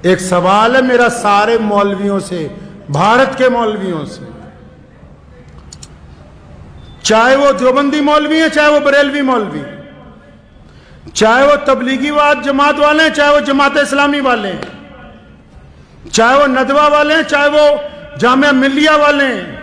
ایک سوال ہے میرا سارے مولویوں سے، بھارت کے مولویوں سے، چاہے وہ دیوبندی مولوی ہیں، چاہے وہ بریلوی مولوی، چاہے وہ تبلیغی جماعت والے ہیں، چاہے وہ جماعت اسلامی والے ہیں، چاہے وہ ندوہ والے ہیں، چاہے وہ جامعہ ملیہ والے ہیں،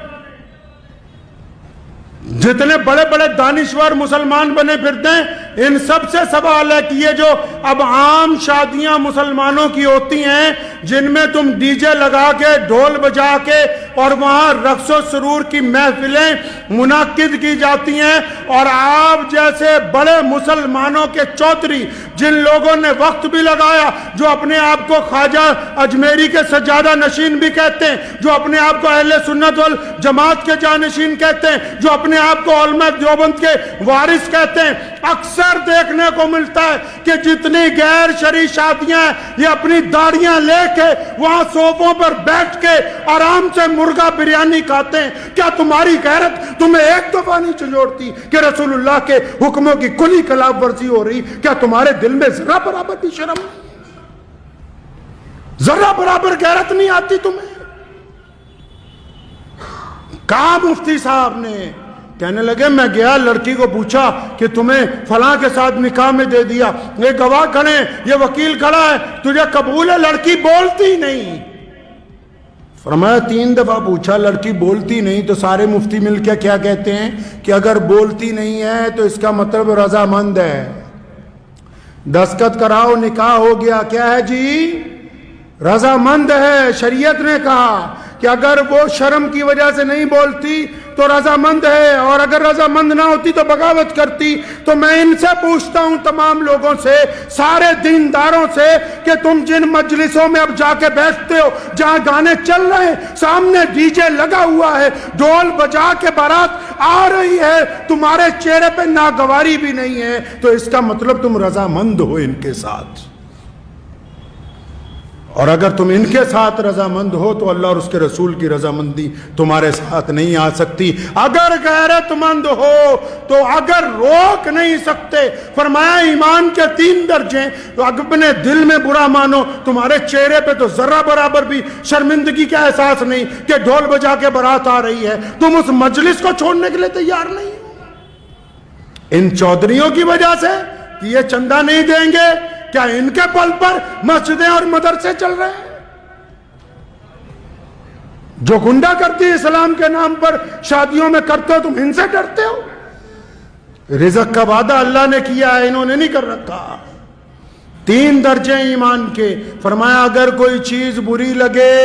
جتنے بڑے بڑے دانشور مسلمان بنے پھرتے ہیں، ان سب سے سوال ہے کہ یہ جو اب عام شادیاں مسلمانوں کی ہوتی ہیں جن میں تم ڈی جے لگا کے ڈھول بجا کے اور وہاں رقص و سرور کی محفلیں منعقد کی جاتی ہیں، اور آپ جیسے بڑے مسلمانوں کے چودھری جن لوگوں نے وقت بھی لگایا، جو اپنے آپ کو خواجہ اجمیری کے سجادہ نشین بھی کہتے ہیں، جو اپنے آپ کو اہل سنت والجماعت کے جانشین کہتے ہیں، جو اپنے آپ کو علماء دیوبند کے وارث کہتے ہیں، اکثر دیکھنے کو ملتا ہے کہ جتنی غیر شرعی شادیاں ہیں یہ اپنی داڑیاں لے کے وہاں صوفوں پر بیٹھ کے آرام سے مرغا بریانی کھاتے ہیں۔ کیا تمہاری غیرت تمہیں ایک دفعہ نہیں چنجوڑتی کہ رسول اللہ کے حکموں کی کلی خلاف ورزی ہو رہی؟ کیا تمہارے دل میں ذرا برابر بھی شرم نہیں؟ ذرا برابر غیرت نہیں آتی تمہیں؟ کہا مفتی صاحب نے، کہنے لگے میں گیا لڑکی کو پوچھا کہ تمہیں فلاں کے ساتھ نکاح میں دے دیا، یہ گواہ کھڑے ہیں، یہ وکیل کھڑا ہے، تجھے قبول ہے؟ لڑکی بولتی نہیں۔ فرمایا 3 دفعہ پوچھا، لڑکی بولتی نہیں، تو سارے مفتی مل کے کیا کہتے ہیں کہ اگر بولتی نہیں ہے تو اس کا مطلب رضامند ہے، دستخط کراؤ نکاح ہو گیا۔ کیا ہے جی؟ رضامند ہے۔ شریعت نے کہا کہ اگر وہ شرم کی وجہ سے نہیں بولتی تو رضامند ہے، اور اگر رضامند نہ ہوتی تو بغاوت کرتی۔ تو میں ان سے پوچھتا ہوں، تمام لوگوں سے، سارے دینداروں سے، کہ تم جن مجلسوں میں اب جا کے بیٹھتے ہو جہاں گانے چل رہے ہیں، سامنے ڈی جے لگا ہوا ہے، ڈھول بجا کے بارات آ رہی ہے، تمہارے چہرے پہ ناگواری بھی نہیں ہے، تو اس کا مطلب تم رضامند ہو ان کے ساتھ۔ اور اگر تم ان کے ساتھ رضامند ہو تو اللہ اور اس کے رسول کی رضامندی تمہارے ساتھ نہیں آ سکتی۔ اگر غیرت مند ہو تو اگر روک نہیں سکتے، فرمایا ایمان کے 3 درجے، اپنے دل میں برا مانو، تمہارے چہرے پہ تو ذرہ برابر بھی شرمندگی کا احساس نہیں کہ ڈھول بجا کے بارات آ رہی ہے، تم اس مجلس کو چھوڑنے کے لیے تیار نہیں ہو۔ ان چودھریوں کی وجہ سے کہ یہ چندہ نہیں دیں گے، کیا ان کے پل پر مسجدیں اور مدرسے چل رہے ہیں؟ جو گنڈا کرتی اسلام کے نام پر شادیوں میں کرتے ہو، تم ان سے ڈرتے ہو؟ رزق کا وعدہ اللہ نے کیا ہے، انہوں نے نہیں کر رکھا۔ 3 درجے ایمان کے، فرمایا اگر کوئی چیز بری لگے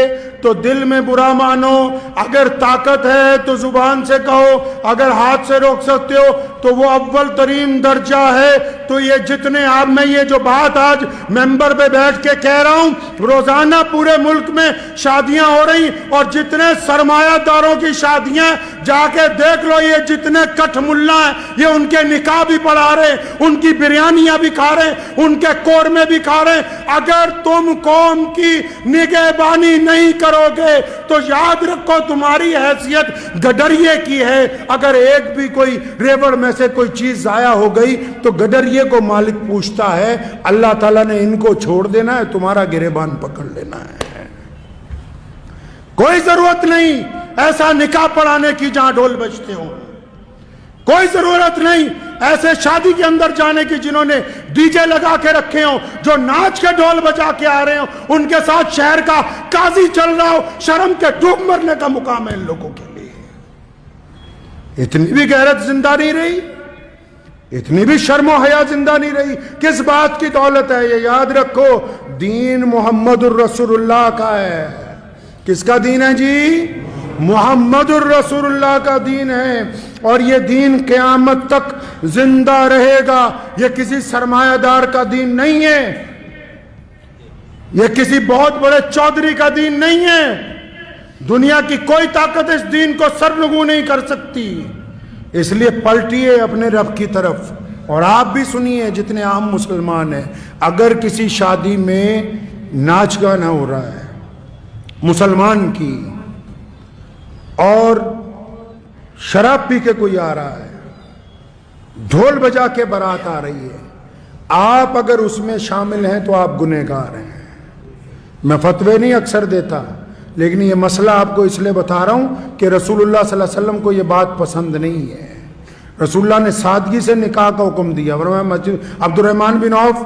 تو دل میں برا مانو، اگر طاقت ہے تو زبان سے کہو، اگر ہاتھ سے روک سکتے ہو تو وہ اول ترین درجہ ہے۔ تو یہ جتنے آپ میں یہ جو بات آج ممبر پہ بیٹھ کے کہہ رہا ہوں، روزانہ پورے ملک میں شادیاں ہو رہی، اور جتنے سرمایہ داروں کی شادیاں جا کے دیکھ لو، یہ جتنے کٹھ ملا ہیں یہ ان کے نکاح بھی پڑھا رہے ہیں، ان کی بریانیاں بھی کھا رہے ہیں، ان کے قورمے بھی کھا رہے ہیں۔ اگر تم قوم کی نگہبانی نہیں کرو گے تو یاد رکھو تمہاری حیثیت گڈریے کی ہے۔ اگر ایک بھی کوئی ریوڑ میں سے کوئی چیز ضائع ہو گئی تو گڈریے کو مالک پوچھتا ہے، اللہ تعالیٰ نے ان کو چھوڑ دینا ہے، تمہارا گریبان پکڑ لینا ہے۔ کوئی ضرورت نہیں ایسا نکاح پڑھانے کی جہاں ڈھول بجتے ہوں، کوئی ضرورت نہیں ایسے شادی کے اندر جانے کی جنہوں نے ڈی جے لگا کے رکھے ہوں، جو ناچ کے ڈھول بجا کے آ رہے ہوں، ان کے ساتھ شہر کا قاضی چل رہا ہو۔ شرم کے ڈوب مرنے کا مقام ہے ان لوگوں کے لیے۔ اتنی بھی غیرت زندہ نہیں رہی، اتنی بھی شرم و حیا زندہ نہیں رہی۔ کس بات کی دولت ہے؟ یہ یاد رکھو، دین محمد الرسول اللہ کا ہے۔ کس کا دین ہے جی؟ محمد الرسول اللہ کا دین ہے، اور یہ دین قیامت تک زندہ رہے گا۔ یہ کسی سرمایہ دار کا دین نہیں ہے، یہ کسی بہت بڑے چودھری کا دین نہیں ہے۔ دنیا کی کوئی طاقت اس دین کو سرنگو نہیں کر سکتی۔ اس لیے پلٹیے اپنے رب کی طرف، اور آپ بھی سنیے جتنے عام مسلمان ہیں، اگر کسی شادی میں ناچ گانا ہو رہا ہے مسلمان کی، اور شراب پی کے کوئی آ رہا ہے، ڈھول بجا کے بارات آ رہی ہے، آپ اگر اس میں شامل ہیں تو آپ گنہگار ہیں۔ میں فتوے نہیں اکثر دیتا، لیکن یہ مسئلہ آپ کو اس لیے بتا رہا ہوں کہ رسول اللہ صلی اللہ علیہ وسلم کو یہ بات پسند نہیں ہے۔ رسول اللہ نے سادگی سے نکاح کا حکم دیا۔ فرمایا مسجد عبد الرحمن بن عوف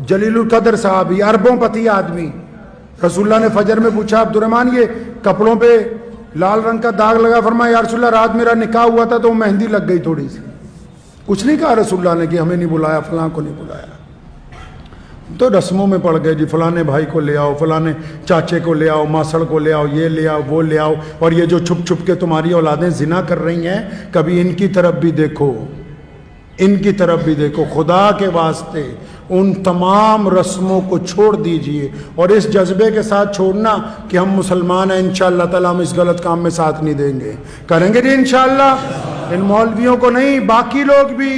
جلیل القدر صحابی، اربوں پتی آدمی، رسول اللہ نے فجر میں پوچھا عبد الرحمن یہ کپڑوں پہ لال رنگ کا داغ لگا، فرمایا یا رسول اللہ رات میرا نکاح ہوا تھا تو مہندی لگ گئی تھوڑی سی۔ کچھ نہیں کہا رسول اللہ نے کہ ہمیں نہیں بلایا، فلاں کو نہیں بلایا۔ تو رسموں میں پڑ گئے، جی فلانے بھائی کو لے آؤ، فلانے چاچے کو لے آؤ، ماسڑ کو لے آؤ، یہ لے آؤ، وہ لے آؤ، اور یہ جو چھپ چھپ کے تمہاری اولادیں زنا کر رہی ہیں، کبھی ان کی طرف بھی دیکھو، ان کی طرف بھی دیکھو۔ خدا کے واسطے ان تمام رسموں کو چھوڑ دیجئے، اور اس جذبے کے ساتھ چھوڑنا کہ ہم مسلمان ہیں، انشاءاللہ تعالیٰ ہم اس غلط کام میں ساتھ نہیں دیں گے، کریں گے جی انشاءاللہ۔ ان مولویوں کو نہیں، باقی لوگ بھی،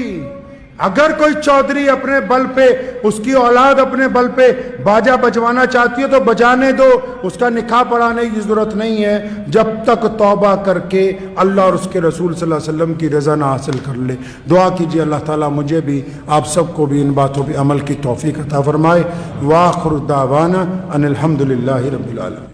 اگر کوئی چودھری اپنے بل پہ، اس کی اولاد اپنے بل پہ باجا بجوانا چاہتی ہے تو بجانے دو، اس کا نکاح پڑھانے کی ضرورت نہیں ہے جب تک توبہ کر کے اللہ اور اس کے رسول صلی اللہ علیہ وسلم کی رضا نہ حاصل کر لے۔ دعا کیجیے اللہ تعالیٰ مجھے بھی آپ سب کو بھی ان باتوں پہ عمل کی توفیق عطا فرمائے۔ وآخر دعوانا ان الحمدللہ رب العالمین۔